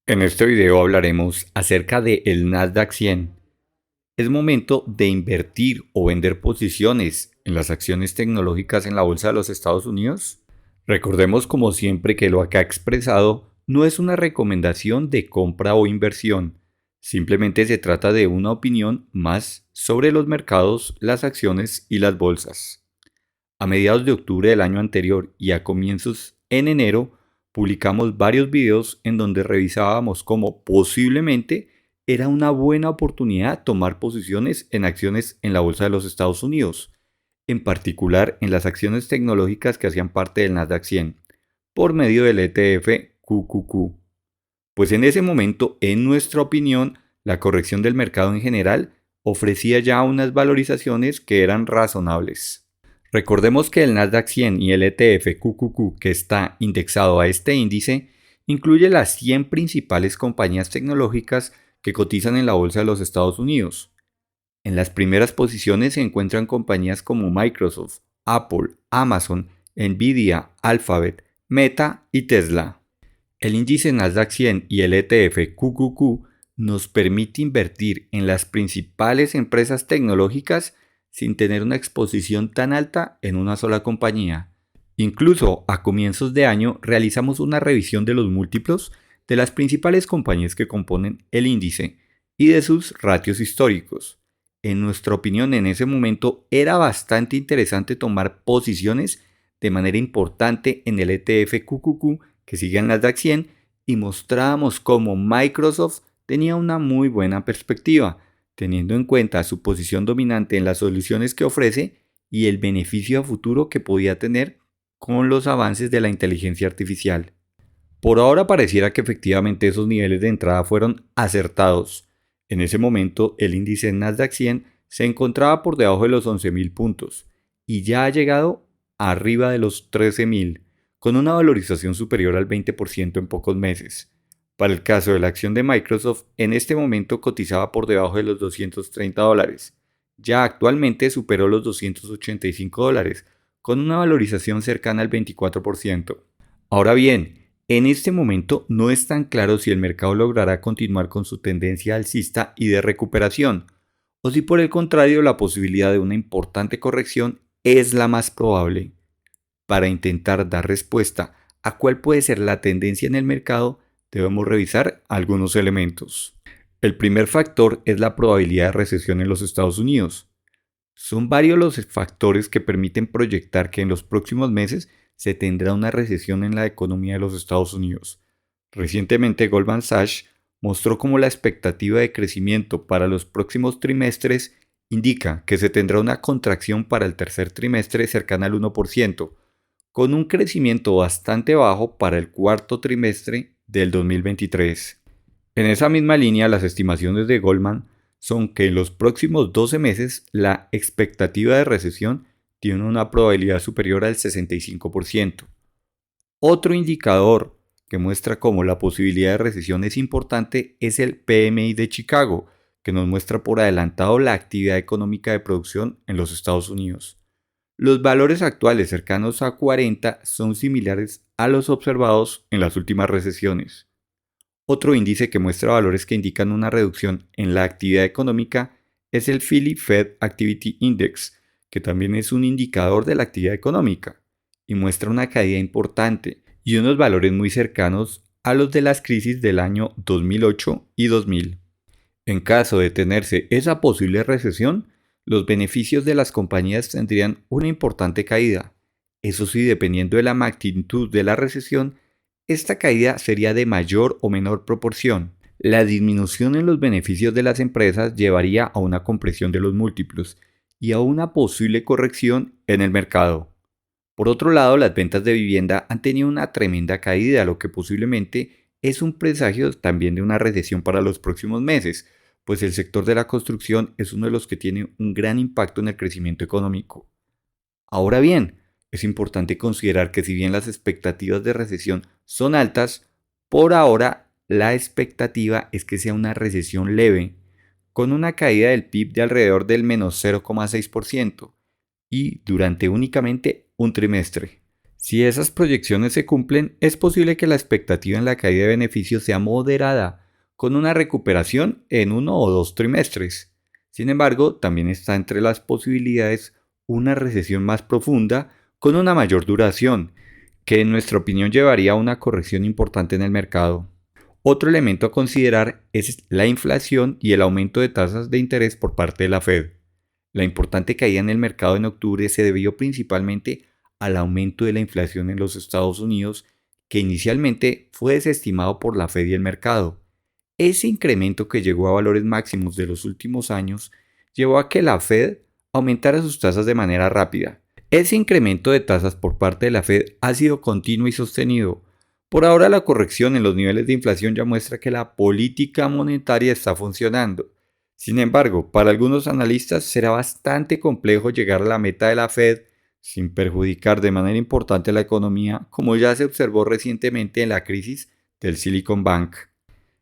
En este video hablaremos acerca de el Nasdaq 100. ¿Es momento de invertir o vender posiciones en las acciones tecnológicas en la bolsa de los Estados Unidos? Recordemos como siempre que lo acá expresado no es una recomendación de compra o inversión, simplemente se trata de una opinión más sobre los mercados, las acciones y las bolsas. A mediados de octubre del año anterior y a comienzos en enero, publicamos varios videos en donde revisábamos cómo posiblemente era una buena oportunidad tomar posiciones en acciones en la bolsa de los Estados Unidos, en particular en las acciones tecnológicas que hacían parte del Nasdaq 100, por medio del ETF QQQ. Pues en ese momento, en nuestra opinión, la corrección del mercado en general ofrecía ya unas valorizaciones que eran razonables. Recordemos que el Nasdaq 100 y el ETF QQQ que está indexado a este índice incluye las 100 principales compañías tecnológicas que cotizan en la bolsa de los Estados Unidos. En las primeras posiciones se encuentran compañías como Microsoft, Apple, Amazon, Nvidia, Alphabet, Meta y Tesla. El índice Nasdaq 100 y el ETF QQQ nos permite invertir en las principales empresas tecnológicas sin tener una exposición tan alta en una sola compañía. Incluso a comienzos de año realizamos una revisión de los múltiplos de las principales compañías que componen el índice y de sus ratios históricos. En nuestra opinión, en ese momento era bastante interesante tomar posiciones de manera importante en el ETF QQQ que sigue en Nasdaq 100 y mostrábamos cómo Microsoft tenía una muy buena perspectiva, teniendo en cuenta su posición dominante en las soluciones que ofrece y el beneficio a futuro que podía tener con los avances de la inteligencia artificial. Por ahora pareciera que efectivamente esos niveles de entrada fueron acertados. En ese momento el índice Nasdaq 100 se encontraba por debajo de los 11.000 puntos y ya ha llegado arriba de los 13.000, con una valorización superior al 20% en pocos meses. Para el caso de la acción de Microsoft, en este momento cotizaba por debajo de los $230. Ya actualmente superó los $285, con una valorización cercana al 24%. Ahora bien, en este momento no es tan claro si el mercado logrará continuar con su tendencia alcista y de recuperación, o si por el contrario la posibilidad de una importante corrección es la más probable. Para intentar dar respuesta a cuál puede ser la tendencia en el mercado, debemos revisar algunos elementos. El primer factor es la probabilidad de recesión en los Estados Unidos. Son varios los factores que permiten proyectar que en los próximos meses se tendrá una recesión en la economía de los Estados Unidos. Recientemente Goldman Sachs mostró cómo la expectativa de crecimiento para los próximos trimestres indica que se tendrá una contracción para el tercer trimestre cercana al 1%, con un crecimiento bastante bajo para el cuarto trimestre del 2023. En esa misma línea, las estimaciones de Goldman son que en los próximos 12 meses la expectativa de recesión tiene una probabilidad superior al 65%. Otro indicador que muestra cómo la posibilidad de recesión es importante es el PMI de Chicago, que nos muestra por adelantado la actividad económica de producción en los Estados Unidos. Los valores actuales cercanos a 40 son similares a los observados en las últimas recesiones. Otro índice que muestra valores que indican una reducción en la actividad económica es el Philly Fed Activity Index, que también es un indicador de la actividad económica y muestra una caída importante y unos valores muy cercanos a los de las crisis del año 2008 y 2000. En caso de tenerse esa posible recesión, los beneficios de las compañías tendrían una importante caída. Eso sí, dependiendo de la magnitud de la recesión, esta caída sería de mayor o menor proporción. La disminución en los beneficios de las empresas llevaría a una compresión de los múltiplos y a una posible corrección en el mercado. Por otro lado, las ventas de vivienda han tenido una tremenda caída, lo que posiblemente es un presagio también de una recesión para los próximos meses, pues el sector de la construcción es uno de los que tiene un gran impacto en el crecimiento económico. Ahora bien, es importante considerar que si bien las expectativas de recesión son altas, por ahora la expectativa es que sea una recesión leve, con una caída del PIB de alrededor del -0,6% y durante únicamente un trimestre. Si esas proyecciones se cumplen, es posible que la expectativa en la caída de beneficios sea moderada, con una recuperación en 1 o 2 trimestres. Sin embargo, también está entre las posibilidades una recesión más profunda con una mayor duración, que en nuestra opinión llevaría a una corrección importante en el mercado. Otro elemento a considerar es la inflación y el aumento de tasas de interés por parte de la Fed. La importante caída en el mercado en octubre se debió principalmente al aumento de la inflación en los Estados Unidos, que inicialmente fue desestimado por la Fed y el mercado. Ese incremento, que llegó a valores máximos de los últimos años, llevó a que la Fed aumentara sus tasas de manera rápida. Ese incremento de tasas por parte de la Fed ha sido continuo y sostenido. Por ahora, la corrección en los niveles de inflación ya muestra que la política monetaria está funcionando. Sin embargo, para algunos analistas será bastante complejo llegar a la meta de la Fed sin perjudicar de manera importante la economía, como ya se observó recientemente en la crisis del Silicon Bank.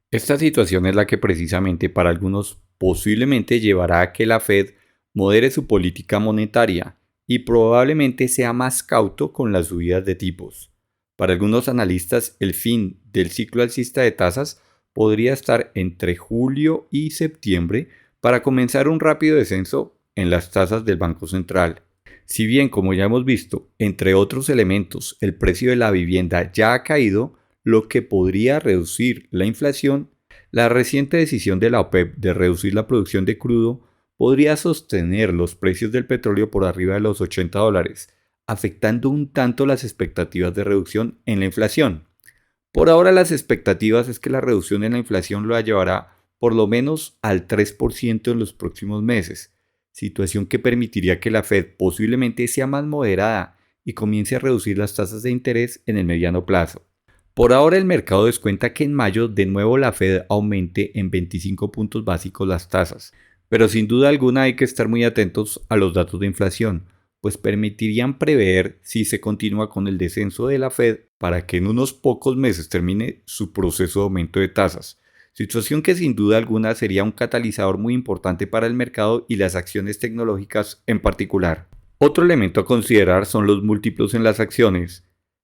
Esta situación es la que precisamente para algunos posiblemente llevará a que la Fed modere su política monetaria y probablemente sea más cauto con las subidas de tipos. Para algunos analistas, el fin del ciclo alcista de tasas podría estar entre julio y septiembre para comenzar un rápido descenso en las tasas del Banco Central. Si bien, como ya hemos visto, entre otros elementos, el precio de la vivienda ya ha caído, lo que podría reducir la inflación, la reciente decisión de la OPEP de reducir la producción de crudo podría sostener los precios del petróleo por arriba de los $80, afectando un tanto las expectativas de reducción en la inflación. Por ahora, las expectativas es que la reducción en la inflación lo llevará por lo menos al 3% en los próximos meses, situación que permitiría que la Fed posiblemente sea más moderada y comience a reducir las tasas de interés en el mediano plazo. Por ahora, el mercado descuenta que en mayo de nuevo la Fed aumente en 25 puntos básicos las tasas, pero sin duda alguna hay que estar muy atentos a los datos de inflación, pues permitirían prever si se continúa con el descenso de la Fed para que en unos pocos meses termine su proceso de aumento de tasas, situación que sin duda alguna sería un catalizador muy importante para el mercado y las acciones tecnológicas en particular. Otro elemento a considerar son los múltiplos en las acciones.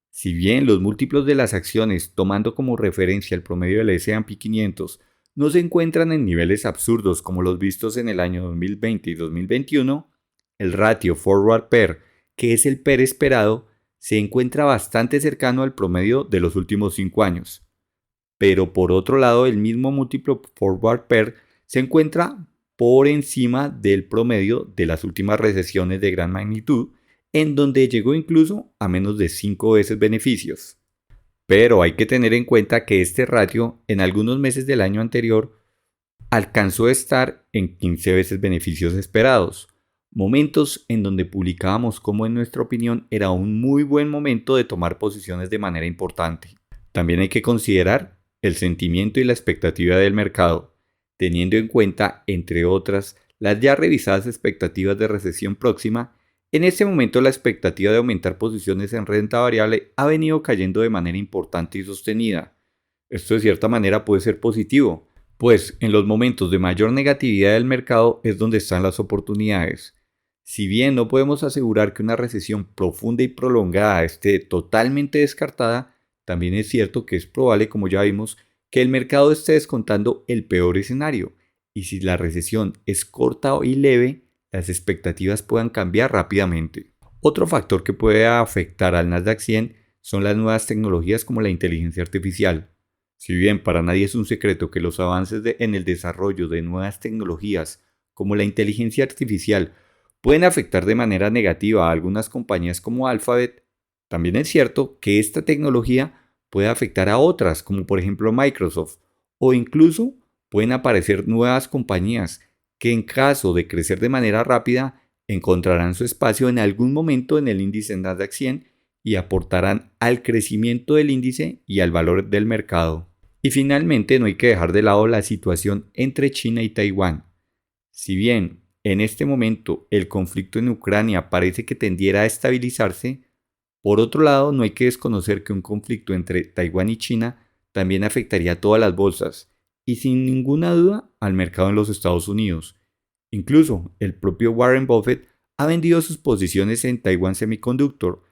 Si bien los múltiplos de las acciones, tomando como referencia el promedio del S&P 500, no se encuentran en niveles absurdos como los vistos en el año 2020 y 2021, el ratio forward PER, que es el PER esperado, se encuentra bastante cercano al promedio de los últimos 5 años. Pero por otro lado, el mismo múltiplo forward PER se encuentra por encima del promedio de las últimas recesiones de gran magnitud, en donde llegó incluso a menos de 5 veces beneficios. Pero hay que tener en cuenta que este ratio en algunos meses del año anterior alcanzó a estar en 15 veces beneficios esperados, momentos en donde publicábamos cómo en nuestra opinión era un muy buen momento de tomar posiciones de manera importante. También hay que considerar el sentimiento y la expectativa del mercado, teniendo en cuenta, entre otras, las ya revisadas expectativas de recesión próxima. En este momento la expectativa de aumentar posiciones en renta variable ha venido cayendo de manera importante y sostenida. Esto de cierta manera puede ser positivo, pues en los momentos de mayor negatividad del mercado es donde están las oportunidades. Si bien no podemos asegurar que una recesión profunda y prolongada esté totalmente descartada, también es cierto que es probable, como ya vimos, que el mercado esté descontando el peor escenario, y si la recesión es corta y leve, las expectativas puedan cambiar rápidamente. Otro factor que puede afectar al Nasdaq 100 son las nuevas tecnologías como la inteligencia artificial. Si bien para nadie es un secreto que los avances en el desarrollo de nuevas tecnologías como la inteligencia artificial pueden afectar de manera negativa a algunas compañías como Alphabet, también es cierto que esta tecnología puede afectar a otras, como por ejemplo Microsoft, o incluso pueden aparecer nuevas compañías que en caso de crecer de manera rápida encontrarán su espacio en algún momento en el índice Nasdaq 100 y aportarán al crecimiento del índice y al valor del mercado. Y finalmente, no hay que dejar de lado la situación entre China y Taiwán. Si bien en este momento el conflicto en Ucrania parece que tendiera a estabilizarse, por otro lado no hay que desconocer que un conflicto entre Taiwán y China también afectaría a todas las bolsas y sin ninguna duda al mercado en los Estados Unidos. Incluso el propio Warren Buffett ha vendido sus posiciones en Taiwan Semiconductor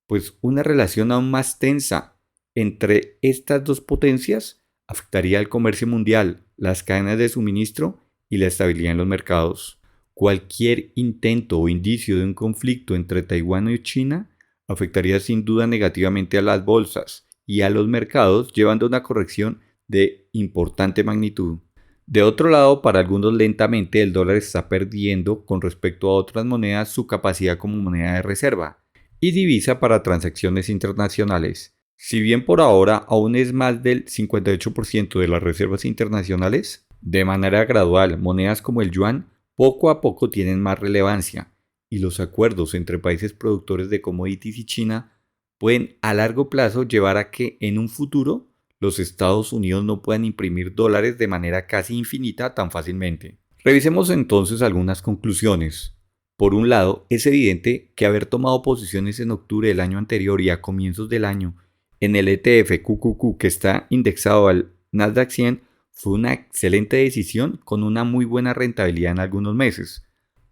Pues una relación aún más tensa entre estas dos potencias afectaría al comercio mundial, las cadenas de suministro y la estabilidad en los mercados. Cualquier intento o indicio de un conflicto entre Taiwán y China afectaría sin duda negativamente a las bolsas y a los mercados, llevando a una corrección de importante magnitud. De otro lado, para algunos lentamente el dólar está perdiendo con respecto a otras monedas su capacidad como moneda de reserva y divisa para transacciones internacionales. Si bien por ahora aún es más del 58% de las reservas internacionales, de manera gradual monedas como el yuan poco a poco tienen más relevancia y los acuerdos entre países productores de commodities y China pueden a largo plazo llevar a que en un futuro los Estados Unidos no puedan imprimir dólares de manera casi infinita tan fácilmente. Revisemos entonces algunas conclusiones. Por un lado, es evidente que haber tomado posiciones en octubre del año anterior y a comienzos del año en el ETF QQQ que está indexado al Nasdaq 100 fue una excelente decisión con una muy buena rentabilidad en algunos meses.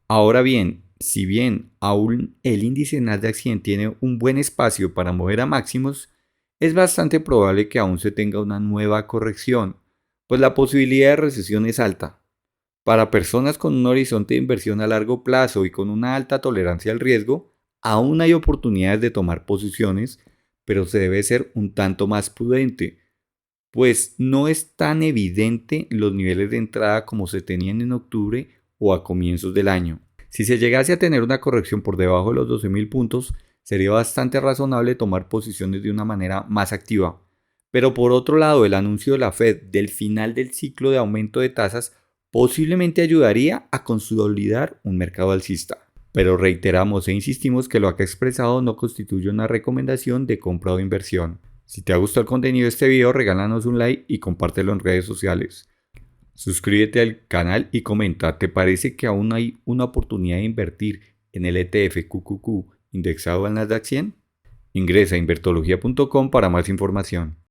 Ahora bien, si bien aún el índice Nasdaq 100 tiene un buen espacio para mover a máximos, es bastante probable que aún se tenga una nueva corrección, pues la posibilidad de recesión es alta. Para personas con un horizonte de inversión a largo plazo y con una alta tolerancia al riesgo, aún hay oportunidades de tomar posiciones, pero se debe ser un tanto más prudente, pues no es tan evidente los niveles de entrada como se tenían en octubre o a comienzos del año. Si se llegase a tener una corrección por debajo de los 12.000 puntos, sería bastante razonable tomar posiciones de una manera más activa. Pero por otro lado, el anuncio de la Fed del final del ciclo de aumento de tasas posiblemente ayudaría a consolidar un mercado alcista. Pero reiteramos e insistimos que lo acá expresado no constituye una recomendación de compra o inversión. Si te ha gustado el contenido de este video, regálanos un like y compártelo en redes sociales. Suscríbete al canal y comenta, ¿te parece que aún hay una oportunidad de invertir en el ETF QQQ indexado al Nasdaq 100? Ingresa a invertología.com para más información.